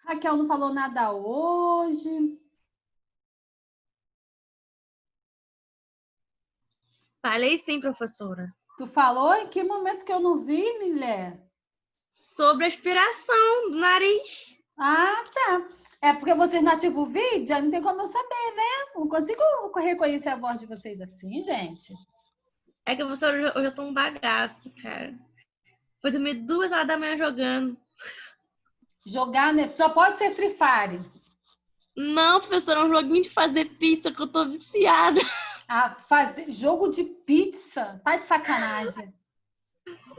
Raquel não falou nada hoje. Falei sim, professora. Tu falou em que momento que eu não vi, mulher? Sobre a aspiração do nariz. Ah, tá. É porque vocês não ativam o vídeo, já não tem como eu saber, né? Não consigo reconhecer a voz de vocês assim, gente. É que a professora, eu já tô um bagaço, cara. Foi dormir 2 horas da manhã jogando. Jogar, né? Só pode ser Free Fire. Não, professora, é um joguinho de fazer pizza que eu tô viciada. Ah, fazer jogo de pizza. Tá de sacanagem.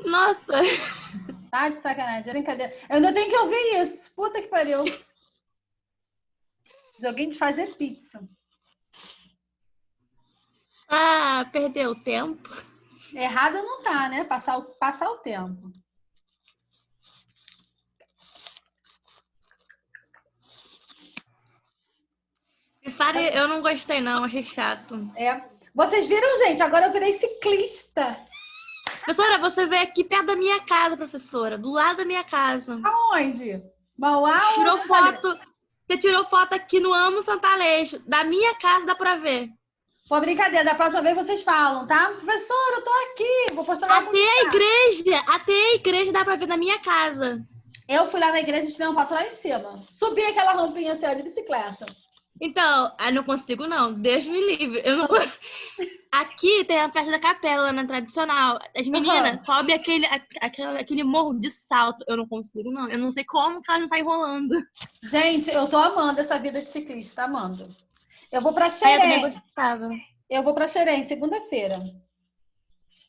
Nossa. Tá de sacanagem. É brincadeira. Eu ainda tenho que ouvir isso. Puta que pariu. Joguinho de fazer pizza. Ah, perdeu o tempo. Errada não tá, né? Passar o tempo. Fire, eu não gostei, não, achei chato. É. Vocês viram, gente? Agora eu virei ciclista. Professora, você veio aqui perto da minha casa, professora, do lado da minha casa. Aonde? Mauá ou Tirou Fortaleza? foto. Você tirou foto aqui no Amo Santa Aleixo. Da minha casa dá pra ver. Pô, brincadeira. Da próxima vez vocês falam, tá? Professora, eu tô aqui. Vou postar lá no Até a igreja dá pra ver na minha casa. Eu fui lá na igreja e tirei uma foto lá em cima. Subi aquela rampinha assim, ó, de bicicleta. Então, eu não consigo, não. Deus me livre. Eu não consigo. Aqui tem a festa da capela, na tradicional. As meninas sobem aquele morro de salto. Eu não consigo, não. Eu não sei como que elas não saem rolando. Gente, eu tô amando essa vida de ciclista, amando. Eu vou pra Aí eu também Xerém. gostava. Eu vou pra Xerém, segunda-feira.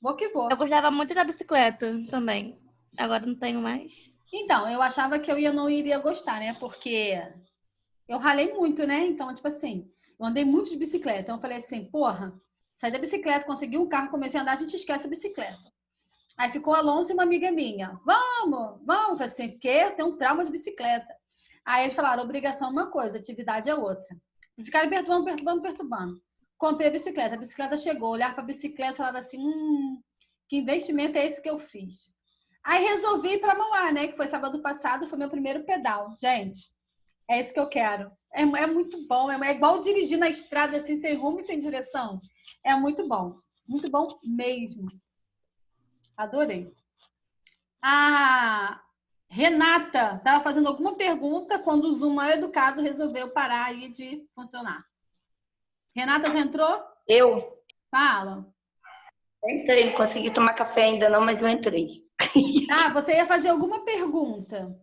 Vou que Eu vou. gostava muito da bicicleta também. Agora não tenho mais. Então, eu achava que não iria gostar, né? Porque eu ralei muito, né? Então, tipo assim, eu andei muito de bicicleta. Então, eu falei assim, porra, saí da bicicleta, consegui um carro, comecei a andar, a gente esquece a bicicleta. Aí ficou Alonso e uma amiga minha. Vamos. Eu falei assim, porque tem um trauma de bicicleta. Aí eles falaram, obrigação é uma coisa, atividade é outra. E ficaram perturbando. Comprei a bicicleta chegou, olhar para a bicicleta e falava assim, que investimento é esse que eu fiz? Aí resolvi ir para Mauá, né? Que foi sábado passado, foi meu primeiro pedal. Gente, é isso que eu quero. É muito bom, é igual dirigir na estrada assim, sem rumo e sem direção. É muito bom mesmo. Adorei. A Renata estava fazendo alguma pergunta quando o Zoom mal educado resolveu parar aí de funcionar. Renata já entrou? Eu Fala. entrei, não consegui tomar café ainda não, mas eu entrei. Ah, você ia fazer alguma pergunta.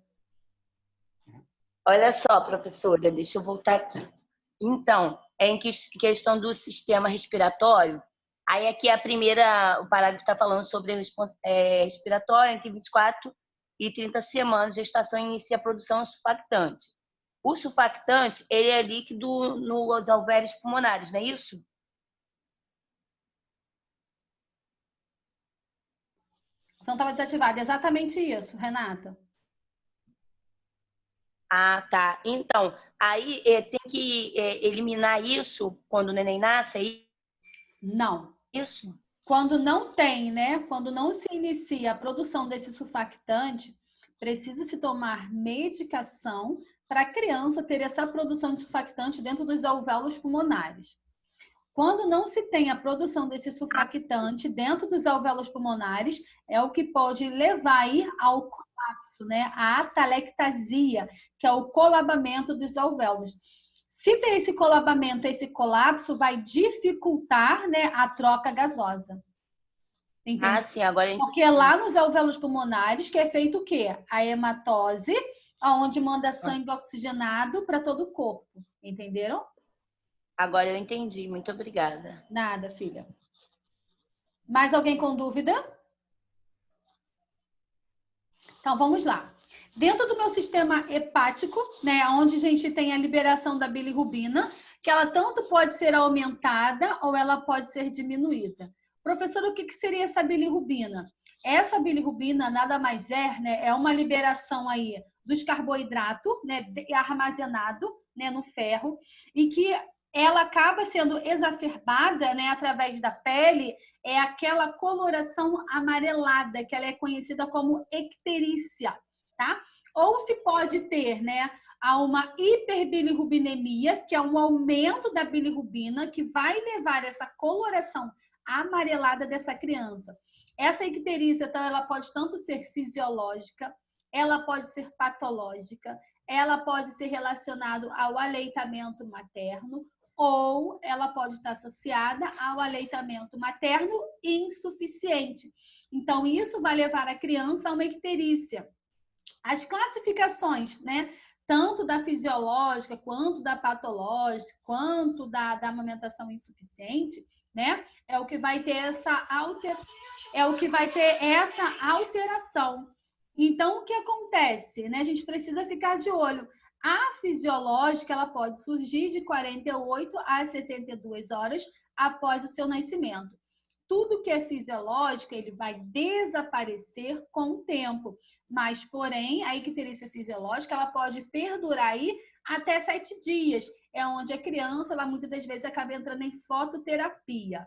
Olha só, professora, deixa eu voltar aqui. Então, é em questão do sistema respiratório. Aí aqui o parágrafo está falando sobre respiratório entre 24 e 30 semanas, gestação inicia a produção surfactante. O surfactante, ele é líquido nos alvéolos pulmonares, não é isso? Você não estava desativada. Exatamente isso, Renata. Ah, tá. Então, aí tem que eliminar isso quando o neném nasce, é Não. isso? Quando não tem, né? Quando não se inicia a produção desse surfactante, precisa se tomar medicação para a criança ter essa produção de surfactante dentro dos alvéolos pulmonares. Quando não se tem a produção desse surfactante dentro dos alvéolos pulmonares, é o que pode levar aí ao colapso, né? A atalectasia, que é o colabamento dos alvéolos. Se tem esse colabamento, esse colapso, vai dificultar, né, a troca gasosa. Entendeu? Ah, sim, agora eu Porque é entendi. lá nos alvéolos pulmonares que é feito o quê? A hematose, aonde manda sangue oxigenado para todo o corpo. Entenderam? Agora eu entendi. Muito obrigada. Nada, filha. Mais alguém com dúvida? Então vamos lá. Dentro do meu sistema hepático, né, onde a gente tem a liberação da bilirrubina, que ela tanto pode ser aumentada ou ela pode ser diminuída. Professor, o que seria essa bilirrubina? Essa bilirrubina nada mais é, né, é uma liberação aí dos carboidratos, né, armazenado, né, no ferro, e que ela acaba sendo exacerbada, né, através da pele, é aquela coloração amarelada, que ela é conhecida como icterícia, tá? Ou se pode ter, né, a uma hiperbilirrubinemia, que é um aumento da bilirrubina, que vai levar essa coloração amarelada dessa criança. Essa icterícia, então, ela pode tanto ser fisiológica, ela pode ser patológica, ela pode ser relacionada ao aleitamento materno, ou ela pode estar associada ao aleitamento materno insuficiente. Então, isso vai levar a criança a uma icterícia. As classificações, né, tanto da fisiológica, quanto da patológica, quanto da amamentação insuficiente, né, é o que vai ter essa alteração. Então, o que acontece? Né? A gente precisa ficar de olho. A fisiológica, ela pode surgir de 48 a 72 horas após o seu nascimento. Tudo que é fisiológico, ele vai desaparecer com o tempo. Mas, porém, a icterícia fisiológica, ela pode perdurar aí até 7 dias. É onde a criança, ela muitas das vezes acaba entrando em fototerapia.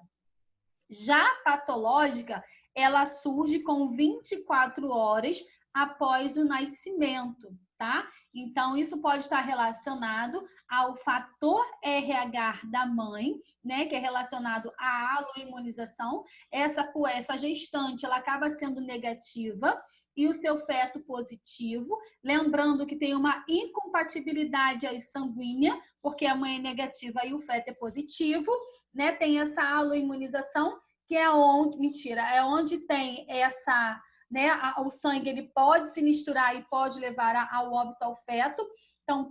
Já a patológica, ela surge com 24 horas após o nascimento, tá? Então, isso pode estar relacionado ao fator RH da mãe, né? Que é relacionado à aloimunização. Essa gestante, ela acaba sendo negativa e o seu feto positivo. Lembrando que tem uma incompatibilidade aí sanguínea, porque a mãe é negativa e o feto é positivo, né? Tem essa aloimunização, que é onde tem essa, né, o sangue, ele pode se misturar e pode levar ao óbito ao feto. Então,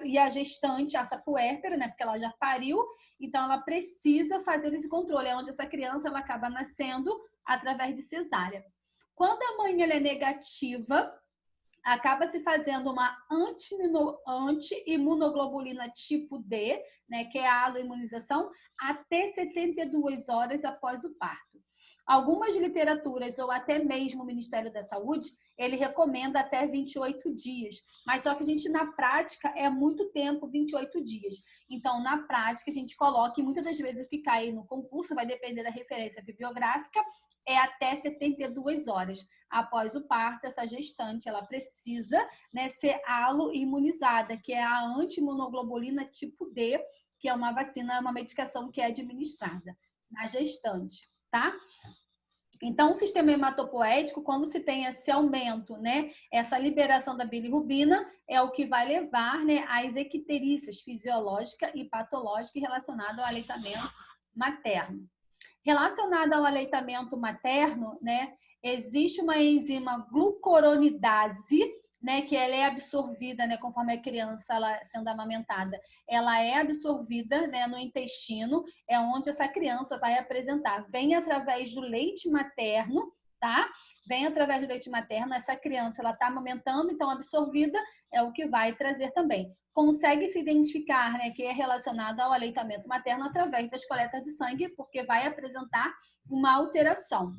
e a gestante, essa puérpera, né, porque ela já pariu, então ela precisa fazer esse controle, é onde essa criança ela acaba nascendo através de cesárea. Quando a mãe ela é negativa, acaba se fazendo uma anti-imunoglobulina tipo D, né, que é a aloimunização, até 72 horas após o parto. Algumas literaturas, ou até mesmo o Ministério da Saúde, ele recomenda até 28 dias. Mas só que a gente, na prática, é muito tempo, 28 dias. Então, na prática, a gente coloca, e muitas das vezes o que cai no concurso, vai depender da referência bibliográfica, é até 72 horas. Após o parto, essa gestante, ela precisa, né, ser aloimunizada, que é a anti-imunoglobulina tipo D, que é uma vacina, é uma medicação que é administrada na gestante, tá? Então, o sistema hematopoético, quando se tem esse aumento, né, essa liberação da bilirrubina, é o que vai levar, né, às icterícias fisiológica e patológica relacionada ao aleitamento materno. Relacionada ao aleitamento materno, né, existe uma enzima glucuronidase, né, que ela é absorvida, né, conforme a criança ela sendo amamentada, ela é absorvida, né, no intestino, é onde essa criança vai apresentar. Vem através do leite materno, tá? Vem através do leite materno, essa criança ela está amamentando, então absorvida é o que vai trazer também. Consegue se identificar, né, que é relacionado ao aleitamento materno através das coletas de sangue, porque vai apresentar uma alteração.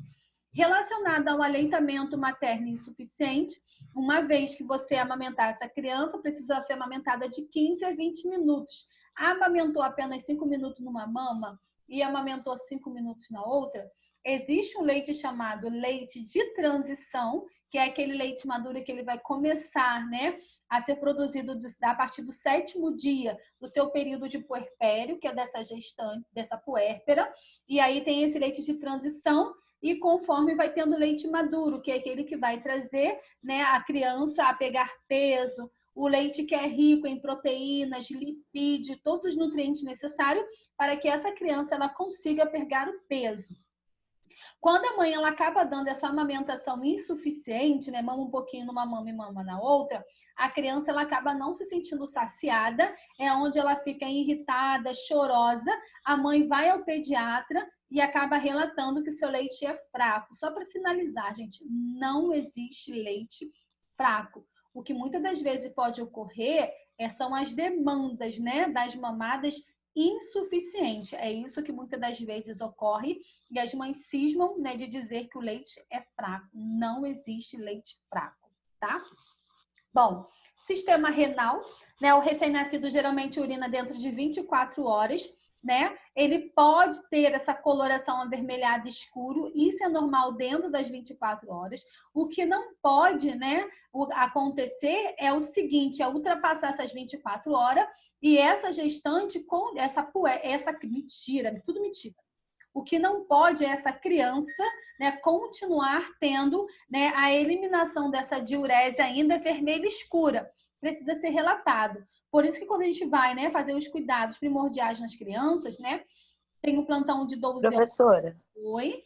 Relacionada ao aleitamento materno insuficiente, uma vez que você amamentar essa criança, precisa ser amamentada de 15 a 20 minutos. Amamentou apenas 5 minutos numa mama e amamentou 5 minutos na outra, existe um leite chamado leite de transição, que é aquele leite maduro que ele vai começar, né, a ser produzido a partir do 7º dia do seu período de puerpério, que é dessa gestante, dessa puérpera, e aí tem esse leite de transição, e conforme vai tendo leite maduro, que é aquele que vai trazer, né, a criança a pegar peso, o leite que é rico em proteínas, lipídios, todos os nutrientes necessários para que essa criança ela consiga pegar o peso. Quando a mãe ela acaba dando essa amamentação insuficiente, né, mama um pouquinho numa mama e mama na outra, a criança ela acaba não se sentindo saciada, é onde ela fica irritada, chorosa, a mãe vai ao pediatra e acaba relatando que o seu leite é fraco. Só para sinalizar, gente, não existe leite fraco. O que muitas das vezes pode ocorrer são as demandas, né, das mamadas insuficiente. É isso que muitas das vezes ocorre e as mães cismam, né, de dizer que o leite é fraco. Não existe leite fraco, tá? Bom, sistema renal, né, o recém-nascido geralmente urina dentro de 24 horas. né? Ele pode ter essa coloração avermelhada escuro, isso é normal dentro das 24 horas. O que não pode, né, acontecer é o seguinte, é ultrapassar essas 24 horas e essa gestante com essa mentira, tudo mentira. O que não pode é essa criança, né, continuar tendo, né, a eliminação dessa diurese ainda vermelha escura. Precisa ser relatado. Por isso que quando a gente vai, né, fazer os cuidados primordiais nas crianças, né, tem o plantão de 12 horas. Professora, Oi?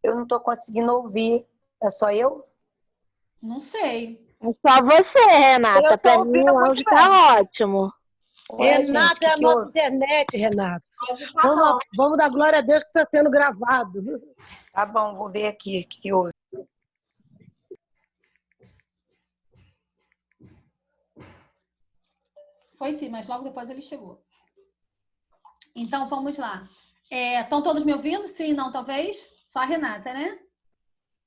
eu não estou conseguindo ouvir. É só eu? Não sei. É só você, Renata. Eu tô Pra mim ouvindo o muito áudio tá ótimo. Ué, Renata, gente, é a que nossa houve? internet, Renata. Pode tá bom. Vamos dar glória a Deus que está sendo gravado. Tá bom, vou ver aqui o que houve. Foi sim, mas logo depois ele chegou. Então, vamos lá. Estão todos me ouvindo? Sim, não, talvez? Só a Renata, né?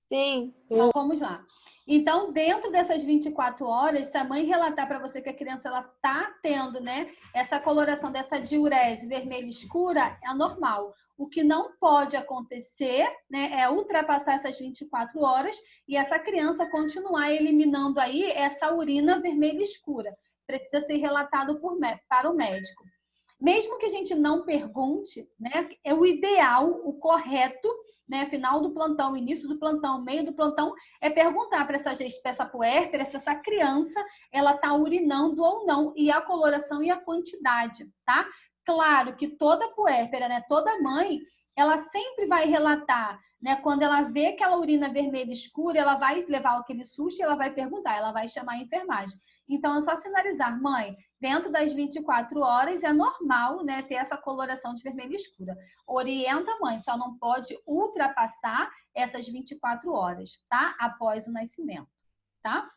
Sim. Então, vamos lá. Então, dentro dessas 24 horas, se a mãe relatar para você que a criança ela tá tendo, né, essa coloração dessa diurese vermelha escura, é normal. O que não pode acontecer, né, é ultrapassar essas 24 horas e essa criança continuar eliminando aí essa urina vermelha escura. Precisa ser relatado para o médico. Mesmo que a gente não pergunte, né, é o ideal, o correto, né, final do plantão, início do plantão, meio do plantão, é perguntar para essa puérpera se essa criança ela está urinando ou não, e a coloração e a quantidade, tá? Claro que toda puérpera, né, toda mãe, ela sempre vai relatar, né, quando ela vê aquela urina vermelha escura, ela vai levar aquele susto e ela vai perguntar, ela vai chamar a enfermagem. Então, é só sinalizar, mãe, dentro das 24 horas é normal, né, ter essa coloração de vermelho escura. Orienta a mãe, só não pode ultrapassar essas 24 horas, tá? Após o nascimento, tá?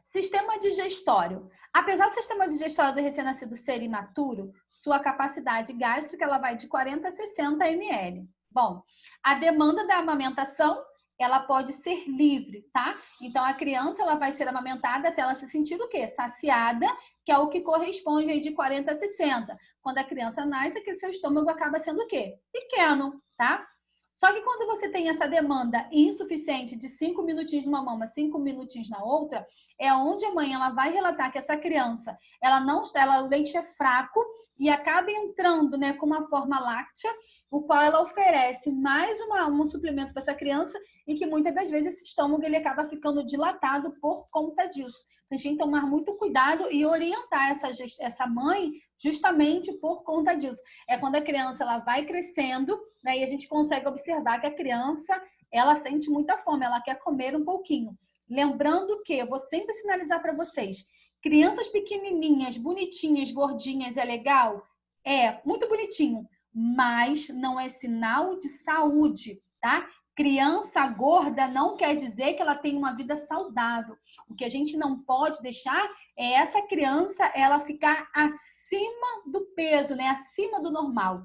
Sistema digestório. Apesar do sistema digestório do recém-nascido ser imaturo, sua capacidade gástrica ela vai de 40 a 60 ml. Bom, a demanda da amamentação ela pode ser livre, tá? Então, a criança ela vai ser amamentada até ela se sentir o quê? Saciada, que é o que corresponde aí de 40 a 60. Quando a criança nasce, aquele seu estômago acaba sendo o quê? Pequeno, tá? Só que quando você tem essa demanda insuficiente de 5 minutinhos numa mama, 5 minutinhos na outra, é onde a mãe ela vai relatar que essa criança, o leite é fraco e acaba entrando, né, com uma forma láctea, o qual ela oferece mais um suplemento para essa criança e que muitas das vezes esse estômago ele acaba ficando dilatado por conta disso. A gente tem que tomar muito cuidado e orientar essa mãe justamente por conta disso. É quando a criança ela vai crescendo, né, e a gente consegue observar que a criança ela sente muita fome, ela quer comer um pouquinho. Lembrando que eu vou sempre sinalizar para vocês, crianças pequenininhas, bonitinhas, gordinhas, é legal? É, muito bonitinho, mas não é sinal de saúde, tá? Criança gorda não quer dizer que ela tem uma vida saudável. O que a gente não pode deixar é essa criança ela ficar acima do peso, né? Acima do normal.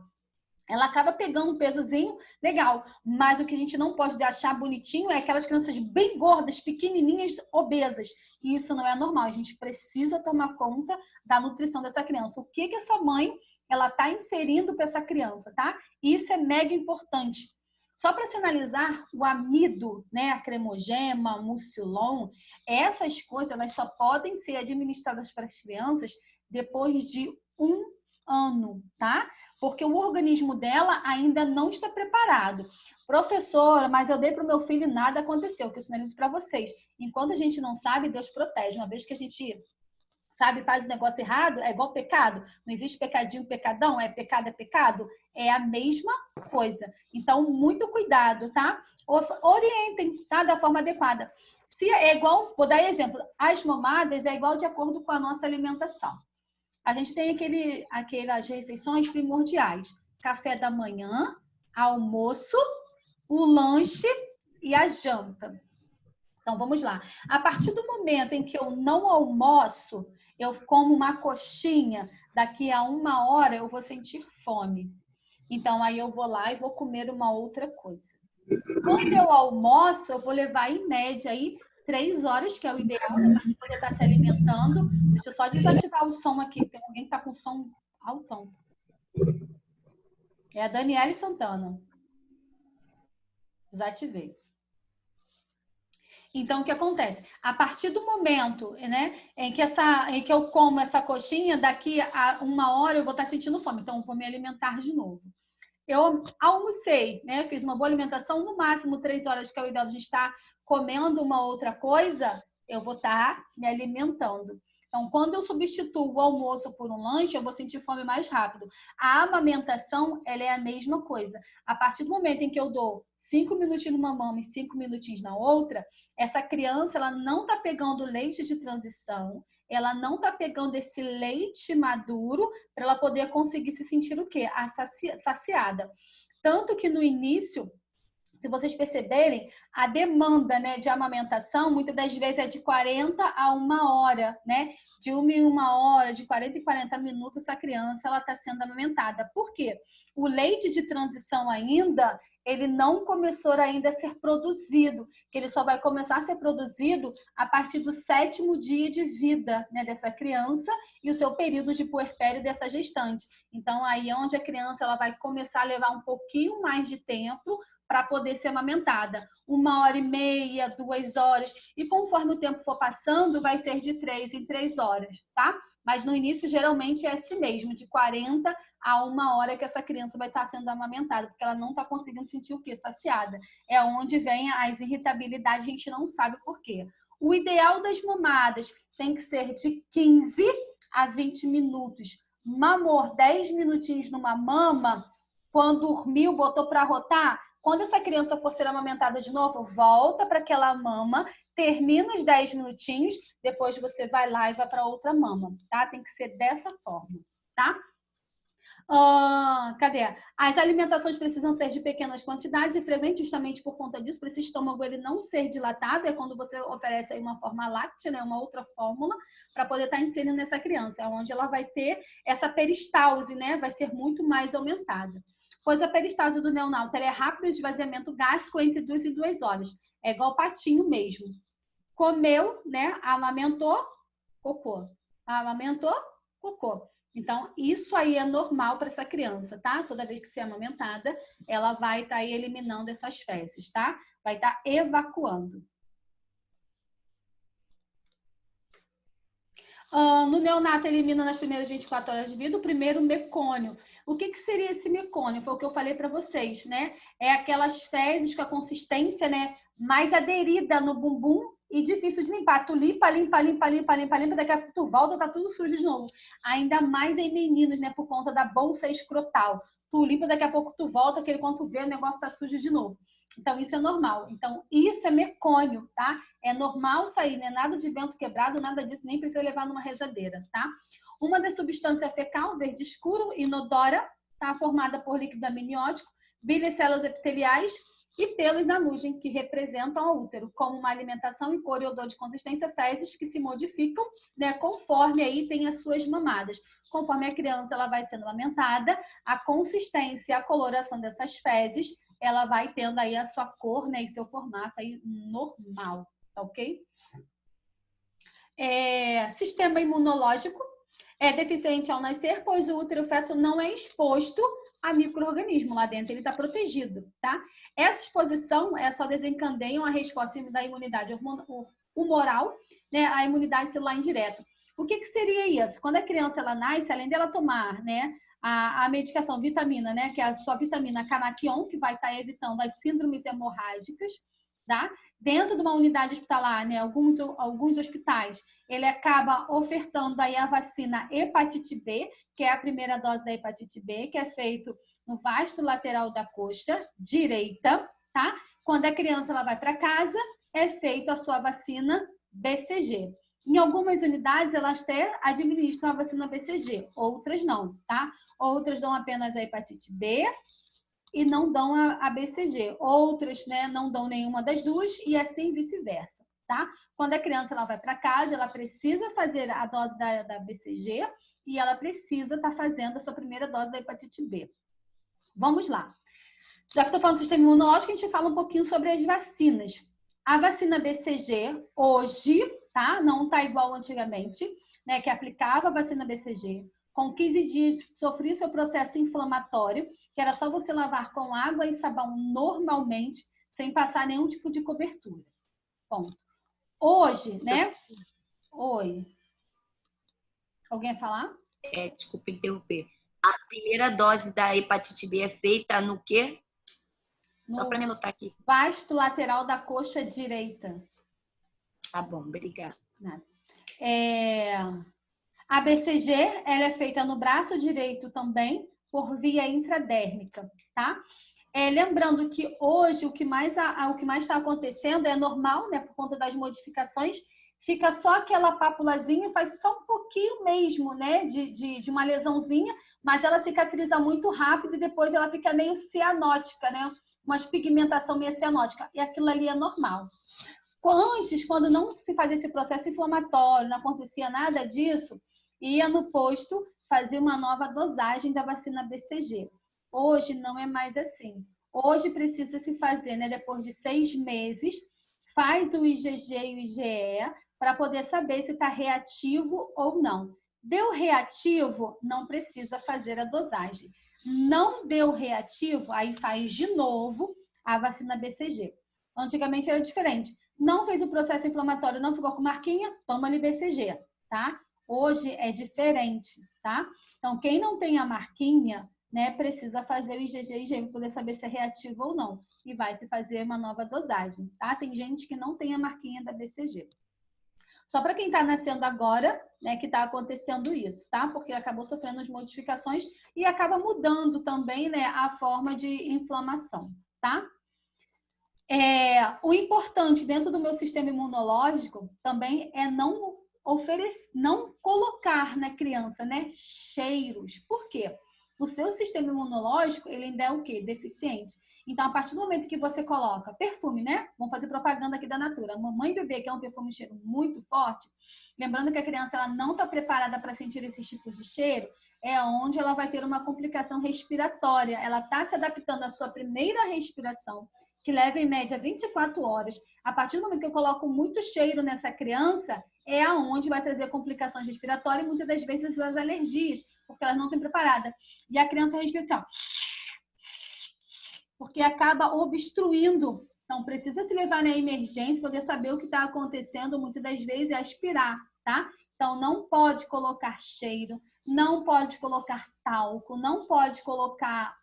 Ela acaba pegando um pesozinho legal, mas o que a gente não pode achar bonitinho é aquelas crianças bem gordas, pequenininhas, obesas. E isso não é normal. A gente precisa tomar conta da nutrição dessa criança. O que essa mãe ela está inserindo para essa criança, tá? Isso é mega importante. Só para sinalizar, o amido, né, a cremogema, mucilon, essas coisas elas só podem ser administradas para as crianças depois de 1 ano, tá? Porque o organismo dela ainda não está preparado. Professora, mas eu dei para o meu filho e nada aconteceu, que eu sinalizo para vocês. Enquanto a gente não sabe, Deus protege. Uma vez que a gente sabe, faz o negócio errado, é igual pecado. Não existe pecadinho, pecadão, é pecado. É a mesma coisa. Então, muito cuidado, tá? Orientem, tá? Da forma adequada. Se é igual, vou dar exemplo, as mamadas é igual de acordo com a nossa alimentação. A gente tem aquelas refeições primordiais. Café da manhã, almoço, o lanche e a janta. Então, vamos lá. A partir do momento em que eu não almoço, eu como uma coxinha, daqui a 1 hora eu vou sentir fome. Então, aí eu vou lá e vou comer uma outra coisa. Quando eu almoço, eu vou levar em média aí 3 horas, que é o ideal, né, para a gente poder estar se alimentando. Deixa eu só desativar o som aqui. Tem alguém que está com som altão. É a Daniele Santana. Desativei. Então, o que acontece? A partir do momento, né, em que eu como essa coxinha, daqui a 1 hora eu vou estar sentindo fome. Então, eu vou me alimentar de novo. Eu almocei, né? Fiz uma boa alimentação, no máximo 3 horas, que é o ideal de estar comendo uma outra coisa, eu vou estar me alimentando. Então, quando eu substituo o almoço por um lanche, eu vou sentir fome mais rápido. A amamentação, ela é a mesma coisa. A partir do momento em que eu dou 5 minutinhos numa mama e 5 minutinhos na outra, essa criança, ela não está pegando leite de transição, ela não está pegando esse leite maduro para ela poder conseguir se sentir o quê? Saciada. Tanto que no início, se vocês perceberem, a demanda, né, de amamentação, muitas das vezes é de 40 a 1 hora, né? De 1 em 1 hora, de 40 em 40 minutos, essa criança ela está sendo amamentada. Por quê? O leite de transição ainda, ele não começou ainda a ser produzido, que ele só vai começar a ser produzido a partir do 7º dia de vida, né, dessa criança e o seu período de puerpério dessa gestante. Então, aí é onde a criança ela vai começar a levar um pouquinho mais de tempo para poder ser amamentada. 1h30, 2 horas. E conforme o tempo for passando, vai ser de 3 em 3 horas, tá? Mas no início, geralmente, é assim mesmo, de 40 a 1 hora que essa criança vai estar sendo amamentada, porque ela não está conseguindo sentir o quê? Saciada. É onde vem as irritabilidades, a gente não sabe por quê. O ideal das mamadas tem que ser de 15 a 20 minutos. Mamor 10 minutinhos numa mama, quando dormiu, botou para rotar, quando essa criança for ser amamentada de novo, volta para aquela mama, termina os 10 minutinhos, depois você vai lá e vai para outra mama, tá? Tem que ser dessa forma, tá? Cadê? As alimentações precisam ser de pequenas quantidades e frequentes, justamente por conta disso, para esse estômago ele não ser dilatado, é quando você oferece aí uma forma láctea, né, uma outra fórmula, para poder estar inserindo nessa criança, é onde ela vai ter essa peristalse, né, vai ser muito mais aumentada. Pois a peristalse do neonato ela é rápida de esvaziamento gástrico entre 2 e 2 horas, é igual patinho mesmo. Comeu, né, amamentou, cocô. Amamentou, cocô. Então, isso aí é normal para essa criança, tá? Toda vez que ser amamentada, ela vai estar aí eliminando essas fezes, tá? Vai estar evacuando. No neonato, elimina nas primeiras 24 horas de vida o primeiro mecônio. O que seria esse mecônio? Foi o que eu falei para vocês, né? É aquelas fezes com a consistência, né, mais aderida no bumbum e difícil de limpar. Tu limpa, daqui a pouco tu volta, tá tudo sujo de novo. Ainda mais em meninos, né, por conta da bolsa escrotal. Tu limpa, daqui a pouco tu volta, aquele quando tu vê, o negócio tá sujo de novo. Então, isso é normal. Então, isso é mecônio, tá? É normal sair, né? Nada de vento quebrado, nada disso, nem precisa levar numa rezadeira, tá? Uma das substâncias fecal, verde escuro, inodora, tá? Formada por líquido amniótico, bile, células epiteliais e pelos na nugem, que representam o útero, como uma alimentação em cor e odor de consistência, fezes que se modificam, né? Conforme aí tem as suas mamadas. Conforme a criança ela vai sendo amamentada, a consistência e a coloração dessas fezes ela vai tendo aí a sua cor, né, e seu formato aí normal, tá ok? Sistema imunológico é deficiente ao nascer, pois o útero feto não é exposto a micro-organismo lá dentro, ele está protegido, tá? Essa exposição só desencadeia a resposta da imunidade humoral, né, a imunidade celular indireta. O que seria isso? Quando a criança ela nasce, além dela tomar, né, a medicação vitamina, né, que é a sua vitamina Canaquion, que vai estar evitando as síndromes hemorrágicas, tá? Dentro de uma unidade hospitalar, né, alguns hospitais, ele acaba ofertando aí a vacina hepatite B, que é a primeira dose da hepatite B, que é feito no vasto lateral da coxa direita, tá? Quando a criança ela vai para casa, é feita a sua vacina BCG. Em algumas unidades, elas até administram a vacina BCG, outras não, tá? Outras dão apenas a hepatite B e não dão a BCG. Outras, né, não dão nenhuma das duas e assim vice-versa, tá? Quando a criança ela vai para casa, ela precisa fazer a dose da BCG e ela precisa estar fazendo a sua primeira dose da hepatite B. Vamos lá. Já que estou falando do sistema imunológico, a gente fala um pouquinho sobre as vacinas. A vacina BCG, hoje, tá? Não tá igual antigamente, né? Que aplicava a vacina BCG Com 15 dias, sofria seu processo inflamatório, que era só você lavar com água e sabão normalmente, sem passar nenhum tipo de cobertura. Bom, hoje, né? Oi. Alguém ia falar? Desculpa interromper. A primeira dose da hepatite B é feita no quê? Só para me anotar aqui. Vasto lateral da coxa direita. Tá bom, obrigada. Nada. A BCG, ela é feita no braço direito também, por via intradérmica, tá? Lembrando que hoje o que mais está acontecendo é normal, né? Por conta das modificações, fica só aquela papulazinha, faz só um pouquinho mesmo, né? De uma lesãozinha, mas ela cicatriza muito rápido e depois ela fica meio cianótica, né? Uma pigmentação meio cianótica. E aquilo ali é normal. Antes, quando não se fazia esse processo inflamatório, não acontecia nada disso, ia no posto fazer uma nova dosagem da vacina BCG. Hoje não é mais assim. Hoje precisa se fazer, né, depois de 6 meses, faz o IgG e o IgE para poder saber se está reativo ou não. Deu reativo, não precisa fazer a dosagem. Não deu reativo, aí faz de novo a vacina BCG. Antigamente era diferente. Não fez o processo inflamatório, não ficou com marquinha, toma-lhe BCG, tá? Hoje é diferente, tá? Então, quem não tem a marquinha, né, precisa fazer o IgG e IgE para poder saber se é reativo ou não. E vai se fazer uma nova dosagem, tá? Tem gente que não tem a marquinha da BCG. Só para quem está nascendo agora, né, que está acontecendo isso, tá? Porque acabou sofrendo as modificações e acaba mudando também, né, a forma de inflamação, tá? O importante dentro do meu sistema imunológico também é não colocar na criança, né, cheiros. Por quê? O seu sistema imunológico, ele ainda é o quê? Deficiente. Então, a partir do momento que você coloca perfume, né? Vamos fazer propaganda aqui da Natura. Mamãe Bebê, que é um perfume de cheiro muito forte, lembrando que a criança ela não está preparada para sentir esses tipos de cheiro, é onde ela vai ter uma complicação respiratória. Ela está se adaptando à sua primeira respiração, que leva em média 24 horas. A partir do momento que eu coloco muito cheiro nessa criança, é aonde vai trazer complicações respiratórias e muitas das vezes as alergias, porque elas não estão preparadas. E a criança respira assim, ó, porque acaba obstruindo. Então, precisa se levar na emergência, poder saber o que está acontecendo, muitas das vezes é aspirar, tá? Então, não pode colocar cheiro, não pode colocar talco, não pode colocar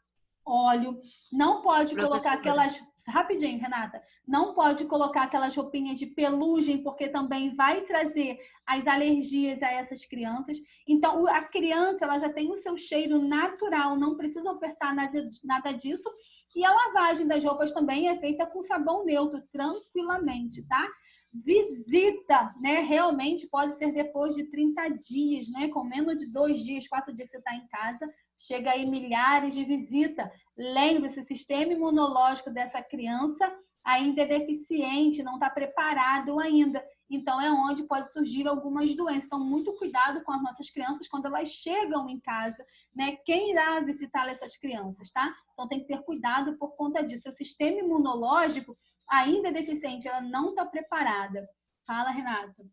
óleo, não pode colocar aquelas... Rapidinho, Renata. Não pode colocar aquelas roupinhas de pelugem, porque também vai trazer as alergias a essas crianças. Então, a criança ela já tem o seu cheiro natural, não precisa ofertar nada disso. E a lavagem das roupas também é feita com sabão neutro, tranquilamente, tá? Visita, né? Realmente pode ser depois de 30 dias, né? Com menos de 2 dias, 4 dias que você está em casa, chega aí milhares de visitas. Lembre-se, o sistema imunológico dessa criança ainda é deficiente, não está preparado ainda. Então, é onde pode surgir algumas doenças. Então, muito cuidado com as nossas crianças quando elas chegam em casa, né? Quem irá visitar essas crianças, tá? Então, tem que ter cuidado por conta disso. O sistema imunológico ainda é deficiente, ela não está preparada. Fala, Renata.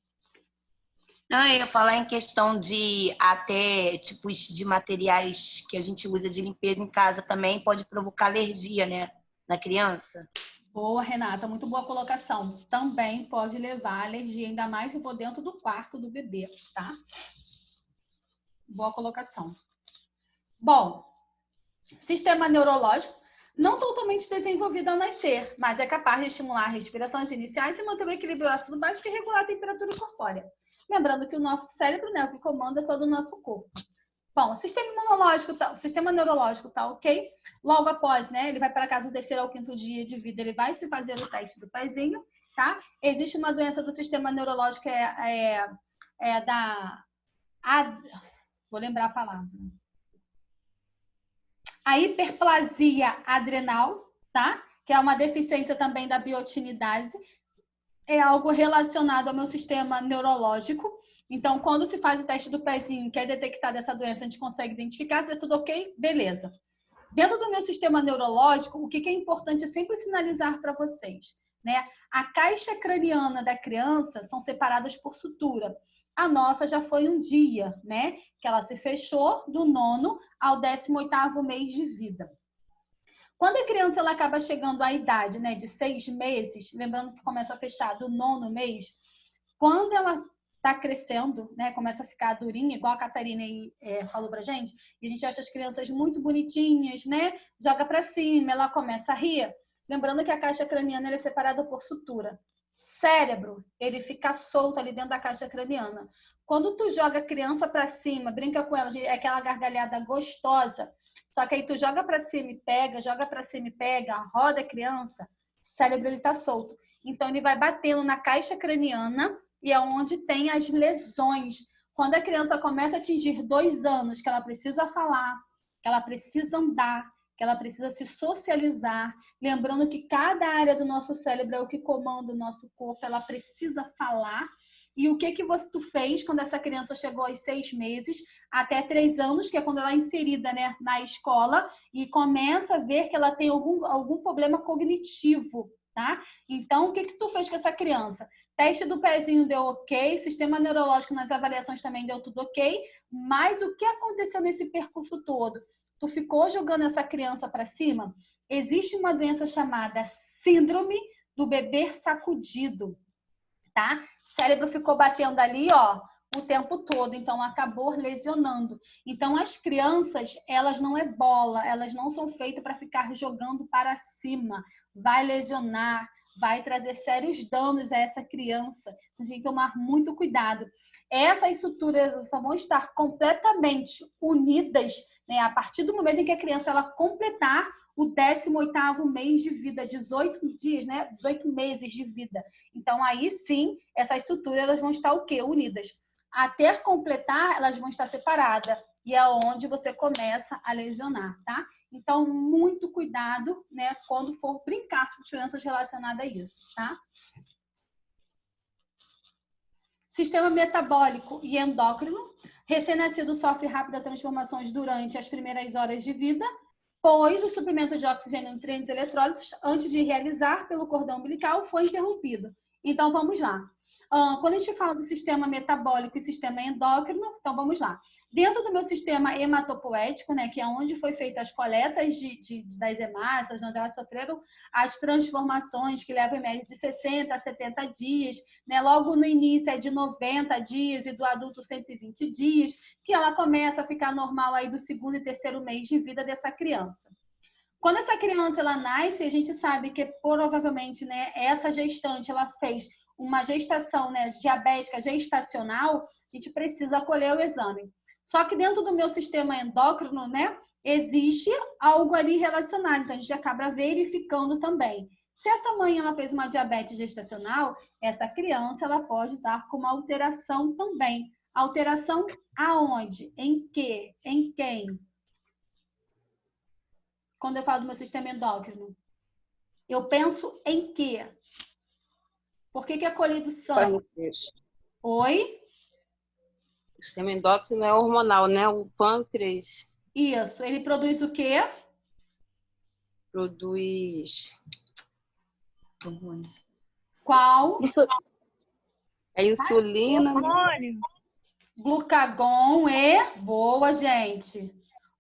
Não, eu ia falar em questão de até tipos de materiais que a gente usa de limpeza em casa também pode provocar alergia, né, na criança. Boa, Renata, muito boa colocação. Também pode levar a alergia, ainda mais se for dentro do quarto do bebê, tá? Boa colocação. Bom, sistema neurológico não totalmente desenvolvido ao nascer, mas é capaz de estimular respirações iniciais e manter o equilíbrio ácido básico e regular a temperatura corpórea. Lembrando que o nosso cérebro, né, o que comanda todo o nosso corpo. Bom, o sistema neurológico tá ok. Logo após, né, ele vai para casa do 3º ao 5º dia de vida, ele vai se fazer o teste do pezinho, tá? Existe uma doença do sistema neurológico, vou lembrar a palavra. A hiperplasia adrenal, tá? Que é uma deficiência também da biotinidase. É algo relacionado ao meu sistema neurológico. Então, quando se faz o teste do pezinho, que é detectada essa doença, a gente consegue identificar, se é tudo ok, beleza. Dentro do meu sistema neurológico, o que é importante é sempre sinalizar para vocês. né? A caixa craniana da criança são separadas por sutura. A nossa já foi um dia, né? Que ela se fechou do 9º ao 18º mês de vida. Quando a criança ela acaba chegando à idade, né, de 6 meses, lembrando que começa a fechar do 9º mês, quando ela está crescendo, né, começa a ficar durinha, igual a Catarina falou pra gente, e a gente acha as crianças muito bonitinhas, né? Joga para cima, ela começa a rir. Lembrando que a caixa craniana ela é separada por sutura. Cérebro, ele fica solto ali dentro da caixa craniana. Quando tu joga a criança para cima, brinca com ela, é aquela gargalhada gostosa, só que aí tu joga para cima e pega, joga para cima e pega, roda a criança, o cérebro ele tá solto. Então ele vai batendo na caixa craniana e é onde tem as lesões. Quando a criança começa a atingir 2 anos, que ela precisa falar, que ela precisa andar, que ela precisa se socializar, lembrando que cada área do nosso cérebro é o que comanda o nosso corpo, ela precisa falar. E o que tu fez quando essa criança chegou aos 6 meses até 3 anos, que é quando ela é inserida, né, na escola e começa a ver que ela tem algum problema cognitivo, tá? Então, o que tu fez com essa criança? Teste do pezinho deu ok, sistema neurológico nas avaliações também deu tudo ok, mas o que aconteceu nesse percurso todo? Tu ficou jogando essa criança para cima? Existe uma doença chamada síndrome do bebê sacudido, tá? O cérebro ficou batendo ali, ó, o tempo todo, então acabou lesionando. Então as crianças, elas não é bola, elas não são feitas para ficar jogando para cima, vai lesionar, vai trazer sérios danos a essa criança. A gente tem que tomar muito cuidado. Essas suturas só vão estar completamente unidas, né, a partir do momento em que a criança ela completar o 18º mês de vida, 18 dias, né, 18 meses de vida. Então aí sim, essas suturas elas vão estar o quê? Unidas. Até completar, elas vão estar separadas. E é onde você começa a lesionar, tá? Então, muito cuidado, né, quando for brincar com crianças relacionadas a isso, tá? Sistema metabólico e endócrino. Recém-nascido sofre rápidas transformações durante as primeiras horas de vida, pois o suprimento de oxigênio, nutrientes e eletrólitos, antes de realizar pelo cordão umbilical, foi interrompido. Então, vamos lá. Quando a gente fala do sistema metabólico e sistema endócrino, então vamos lá. Dentro do meu sistema hematopoético, né, que é onde foi feitas as coletas das hemácias, onde elas sofreram as transformações que levam em média de 60 a 70 dias, né, logo no início é de 90 dias e do adulto 120 dias, que ela começa a ficar normal aí do 2º e 3º mês de vida dessa criança. Quando essa criança ela nasce, a gente sabe que provavelmente, né, essa gestante ela fez uma gestação, né, diabética gestacional, a gente precisa colher o exame. Só que dentro do meu sistema endócrino, né, existe algo ali relacionado, então a gente acaba verificando também. Se essa mãe ela fez uma diabetes gestacional, essa criança ela pode estar com uma alteração também. Alteração aonde? Em que? Em quem? Quando eu falo do meu sistema endócrino, eu penso em quê? Por que é colhido sangue? Pâncreas. Oi? O sistema endócrino é hormonal, né? O pâncreas Isso. Ele produz o quê? produz... Qual? Isso. A insulina. Hormônio. Glucagon e... Boa, gente.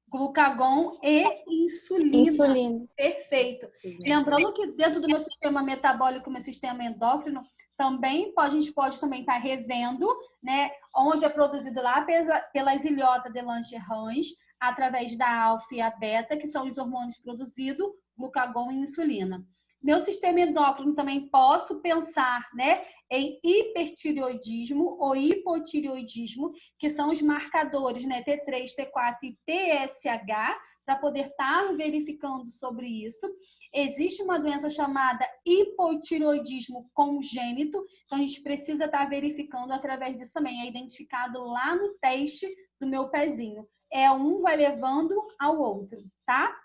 Glucagon e insulina. Insulina. Perfeito. Lembrando que dentro do meu sistema metabólico, meu sistema endócrino, também a gente pode também estar revendo, né, onde é produzido lá pelas ilhotas de Langerhans, através da alfa e a beta, que são os hormônios produzidos, glucagon e insulina. Meu sistema endócrino também posso pensar, né, em hipertireoidismo ou hipotireoidismo, que são os marcadores, né, T3, T4 e TSH, para poder estar verificando sobre isso. Existe uma doença chamada hipotireoidismo congênito, então a gente precisa estar verificando através disso também. É identificado lá no teste do meu pezinho. Um vai levando ao outro, tá?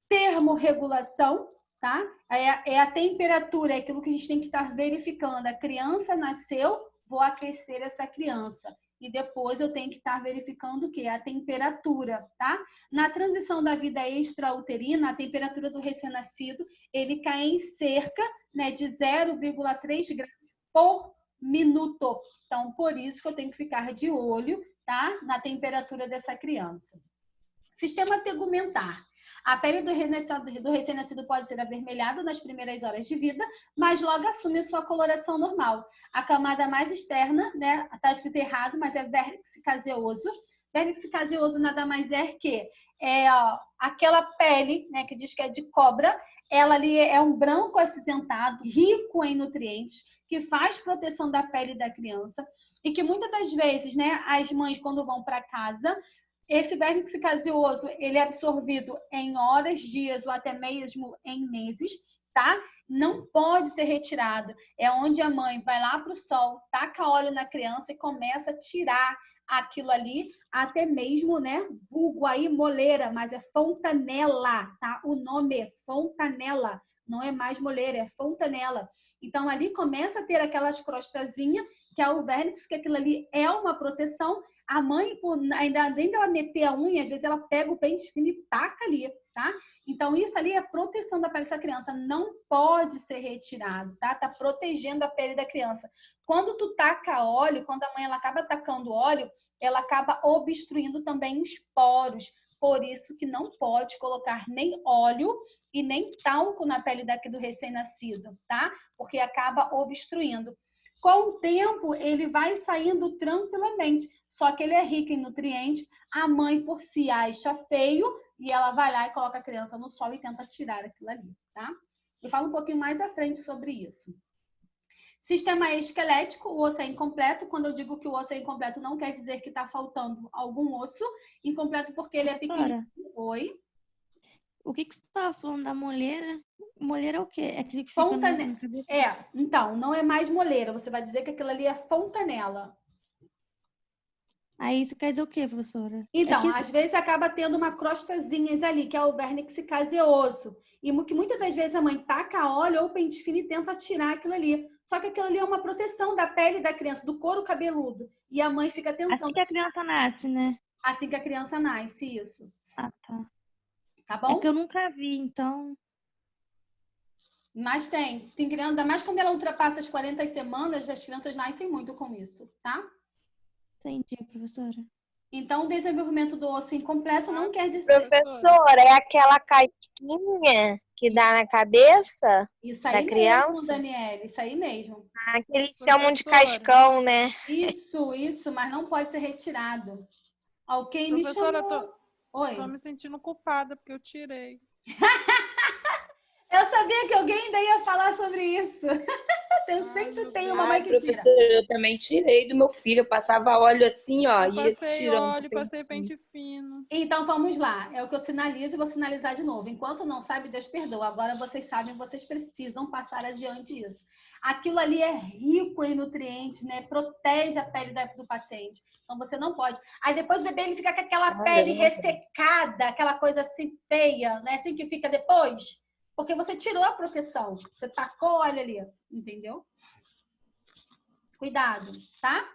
Termorregulação. Tá? É a temperatura, é aquilo que a gente tem que estar verificando. A criança nasceu, vou aquecer essa criança. e depois eu tenho que estar verificando o quê? A temperatura, tá? Na transição da vida extrauterina, a temperatura do recém-nascido, ele cai em cerca, né, de 0,3 graus por minuto. Então, por isso que eu tenho que ficar de olho, tá? Na temperatura dessa criança. Sistema tegumentar. A pele do recém-nascido pode ser avermelhada nas primeiras horas de vida, mas logo assume sua coloração normal. A camada mais externa, né, tá escrito errado, mas é vérnice caseoso. Vérnice caseoso nada mais é que aquela pele, né, que diz que é de cobra, ela ali é um branco acinzentado, rico em nutrientes, que faz proteção da pele da criança e que muitas das vezes, né, as mães quando vão para casa, esse vérnice caseoso, ele é absorvido em horas, dias ou até mesmo em meses, tá? Não pode ser retirado. É onde a mãe vai lá para o sol, taca óleo na criança e começa a tirar aquilo ali, até mesmo, né? Vulgo aí moleira, mas é fontanela, tá? O nome é fontanela, não é mais moleira, é fontanela. Então ali começa a ter aquelas crostazinhas, que é o vérnice, que aquilo ali é uma proteção. A mãe, ainda além dela meter a unha, às vezes ela pega o pente fino e taca ali, tá? Então, isso ali é proteção da pele dessa criança. Não pode ser retirado, tá? Tá protegendo a pele da criança. Quando tu taca óleo, quando a mãe ela acaba tacando óleo, ela acaba obstruindo também os poros. Por isso que não pode colocar nem óleo e nem talco na pele do recém-nascido, tá? Porque acaba obstruindo. Com o tempo, ele vai saindo tranquilamente, só que ele é rico em nutrientes. A mãe, por si, acha feio e ela vai lá e coloca a criança no sol e tenta tirar aquilo ali, tá? Eu falo um pouquinho mais à frente sobre isso. Sistema esquelético, o osso é incompleto. Quando eu digo que o osso é incompleto, não quer dizer que está faltando algum osso. Incompleto porque ele é pequeno. Oi? O que você estava falando da moleira? Moleira é o quê? É aquele que fica na cabeça? Então, não é mais moleira. Você vai dizer que aquilo ali é fontanela. Aí isso quer dizer o quê, professora? Então, às vezes acaba tendo uma crostazinhas ali, que é o vérnice caseoso. E que muitas das vezes a mãe taca óleo ou pente fino e tenta tirar aquilo ali. Só que aquilo ali é uma proteção da pele da criança, do couro cabeludo. E a mãe fica tentando... Assim que a criança nasce, né? Assim que a criança nasce, isso. Ah, tá. Tá bom? É que eu nunca vi, então... Mas tem criança, ainda mais quando ela ultrapassa as 40 semanas, as crianças nascem muito com isso, tá? Entendi, professora. Então, o desenvolvimento do osso incompleto não quer dizer... Professora, é aquela casquinha que dá na cabeça isso aí da criança? mesmo, Daniela, isso aí mesmo. Que eles chamam de cascão, né? Isso, mas não pode ser retirado. Alguém me Professora, chamou. Oi. Tô me sentindo culpada porque eu tirei. Eu sabia que alguém ainda ia falar sobre isso. Eu sempre tenho uma mãe que tira. Professora, eu também tirei do meu filho. Eu passava óleo assim, ó, Eu e passei tirando. óleo, passei pente fino. Então, vamos lá. É o que eu sinalizo e vou sinalizar de novo. Enquanto não sabe, Deus perdoa. Agora vocês sabem, vocês precisam passar adiante isso. Aquilo ali é rico em nutrientes, né? Protege a pele do paciente. Então, você não pode. Aí depois o bebê ele fica com aquela pele ressecada, aquela coisa assim feia, né? Assim que fica depois. Porque você tirou a proteção. Você tacou óleo ali, entendeu? Cuidado, tá?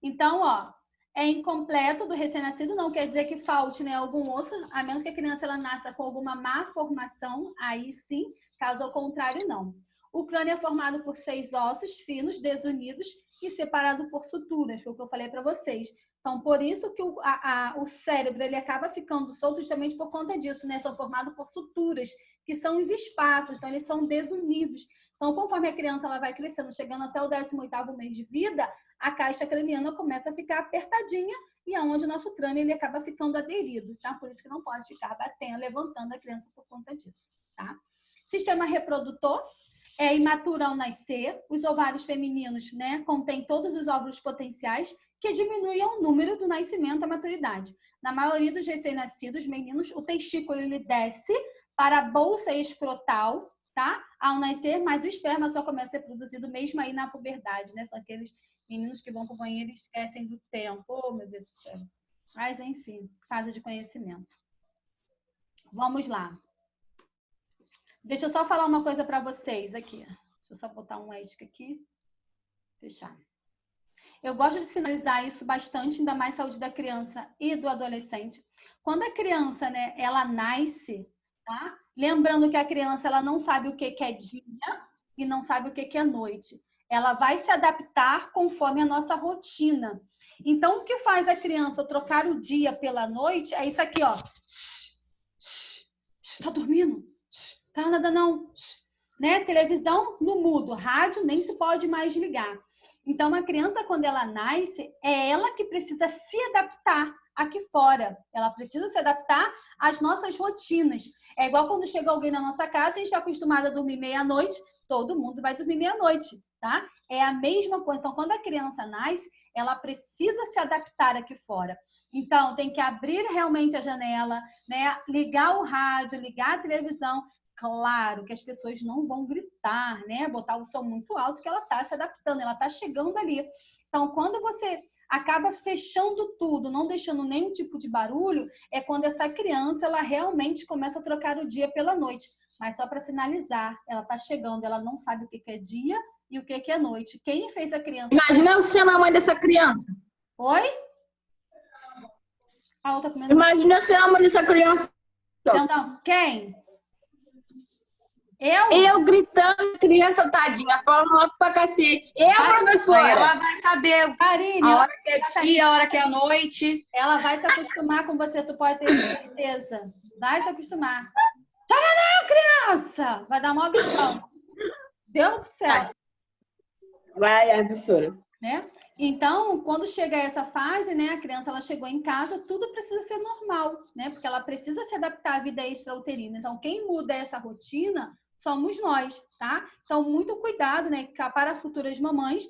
Então, ó, é incompleto do recém-nascido, não quer dizer que falte, né, algum osso, a menos que a criança ela nasça com alguma má formação, aí sim, caso ao contrário, não. O crânio é formado por 6 ossos finos, desunidos e separado por suturas, foi o que eu falei para vocês. Então, por isso que o cérebro ele acaba ficando solto justamente por conta disso, né? São formados por suturas, que são os espaços, então eles são desunidos. Então, conforme a criança ela vai crescendo, chegando até o 18º mês de vida, a caixa craniana começa a ficar apertadinha e é onde o nosso crânio ele acaba ficando aderido, tá? Por isso que não pode ficar batendo, levantando a criança por conta disso, tá? Sistema reprodutor é imaturo ao nascer. Os ovários femininos, né, contêm todos os óvulos potenciais que diminuem o número do nascimento à maturidade. Na maioria dos recém-nascidos meninos, o testículo ele desce para a bolsa escrotal, tá? Ao nascer, mas o esperma só começa a ser produzido mesmo aí na puberdade, né? São aqueles meninos que vão para o banheiro e esquecem do tempo. Oh, meu Deus do céu. Mas, enfim, fase de conhecimento. Vamos lá. Deixa eu só falar uma coisa para vocês aqui. Deixa eu só botar um extra aqui. Fechar. Eu gosto de sinalizar isso bastante, ainda mais saúde da criança e do adolescente. Quando a criança, né, ela nasce, tá? Lembrando que a criança ela não sabe o que é dia e não sabe o que é noite. Ela vai se adaptar conforme a nossa rotina. Então, o que faz a criança trocar o dia pela noite é isso aqui, ó. Tá dormindo? Tá nada não. Né? Televisão no mudo, rádio nem se pode mais ligar. Então, a criança, quando ela nasce, é ela que precisa se adaptar aqui fora. Ela precisa se adaptar às nossas rotinas. É igual quando chega alguém na nossa casa, a gente está acostumado a dormir meia-noite, todo mundo vai dormir meia-noite, tá? É a mesma coisa. Então, quando a criança nasce, ela precisa se adaptar aqui fora. Então, tem que abrir realmente a janela, né? Ligar o rádio, ligar a televisão. Claro que as pessoas não vão gritar, né? Botar o som muito alto, que ela está se adaptando, ela está chegando ali. Então, quando você acaba fechando tudo, não deixando nenhum tipo de barulho, é quando essa criança ela realmente começa a trocar o dia pela noite. Mas só para sinalizar, ela está chegando, ela não sabe o que é dia e o que é noite. Quem fez a criança... Imagina eu sendo a mãe dessa criança. Oi? A outra comendo... Imagina eu sendo a mãe dessa criança. Então, quem? Eu gritando, criança tadinha, falando alto pra cacete. Professora. Aí ela vai saber Karine, a hora que é dia, a hora que é noite. Ela vai se acostumar com você, tu pode ter certeza. Vai se acostumar. Chora não, criança! Vai dar uma gritão. Deus do céu. Vai, professora. Né? Então, quando chega essa fase, né, a criança ela chegou em casa, tudo precisa ser normal, né? Porque ela precisa se adaptar à vida extrauterina. Então, quem muda essa rotina somos nós, tá? Então, muito cuidado, né, para futuras mamães.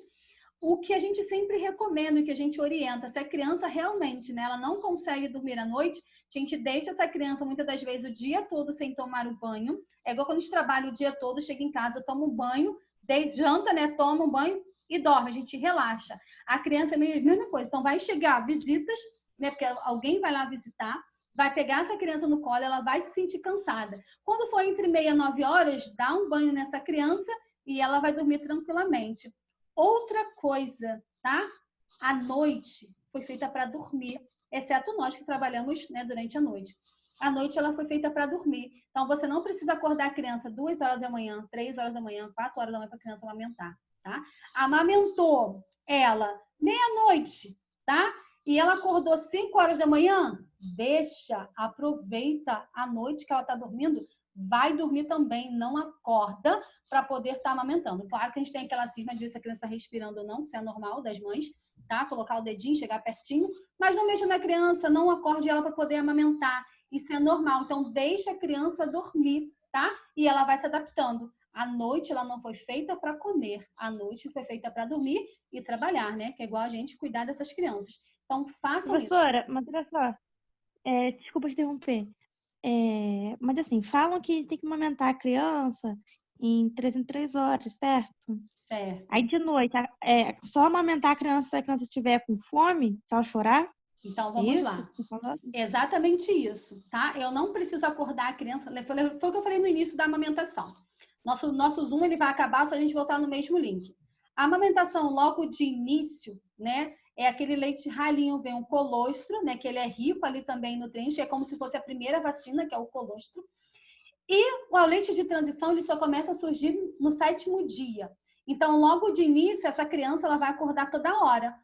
O que a gente sempre recomenda, o que a gente orienta, se a criança realmente, né, ela não consegue dormir à noite, a gente deixa essa criança muitas das vezes o dia todo sem tomar o banho. É igual quando a gente trabalha o dia todo, chega em casa, toma um banho, janta, né, toma um banho e dorme, a gente relaxa. A criança é a mesma coisa. Então, vai chegar visitas, né, porque alguém vai lá visitar, vai pegar essa criança no colo, ela vai se sentir cansada. Quando for entre 6 e 9 horas, dá um banho nessa criança e ela vai dormir tranquilamente. Outra coisa, tá? A noite foi feita para dormir, exceto nós que trabalhamos, né, durante a noite. A noite ela foi feita para dormir. Então, você não precisa acordar a criança 2 horas da manhã, 3 horas da manhã, 4 horas da manhã para a criança amamentar, tá? Amamentou ela meia-noite, tá? E ela acordou 5 horas da manhã, deixa, aproveita a noite que ela está dormindo, vai dormir também, não acorda para poder estar amamentando. Claro que a gente tem aquela cisma de se a criança está respirando ou não, que isso é normal das mães, tá? Colocar o dedinho, chegar pertinho, mas não mexa na criança, não acorde ela para poder amamentar. Isso é normal. Então, deixa a criança dormir, tá? E ela vai se adaptando. A noite, ela não foi feita para comer. A noite foi feita para dormir e trabalhar, né? Que é igual a gente cuidar dessas crianças. Então, façam isso. Professora, mas olha só. Desculpa te interromper. Mas assim, falam que tem que amamentar a criança em 3 horas, certo? Certo. Aí de noite, só amamentar a criança se a criança estiver com fome, se ela chorar? Então, vamos lá. Exatamente isso, tá? Eu não preciso acordar a criança. Foi o que eu falei no início da amamentação. Nosso Zoom ele vai acabar se a gente voltar no mesmo link. A amamentação logo de início, né? É aquele leite ralinho, vem um colostro, né? Que ele é rico ali também em nutrientes, é como se fosse a primeira vacina, que é o colostro. E o leite de transição, ele só começa a surgir no 7º dia. Então, logo de início, essa criança ela vai acordar toda hora.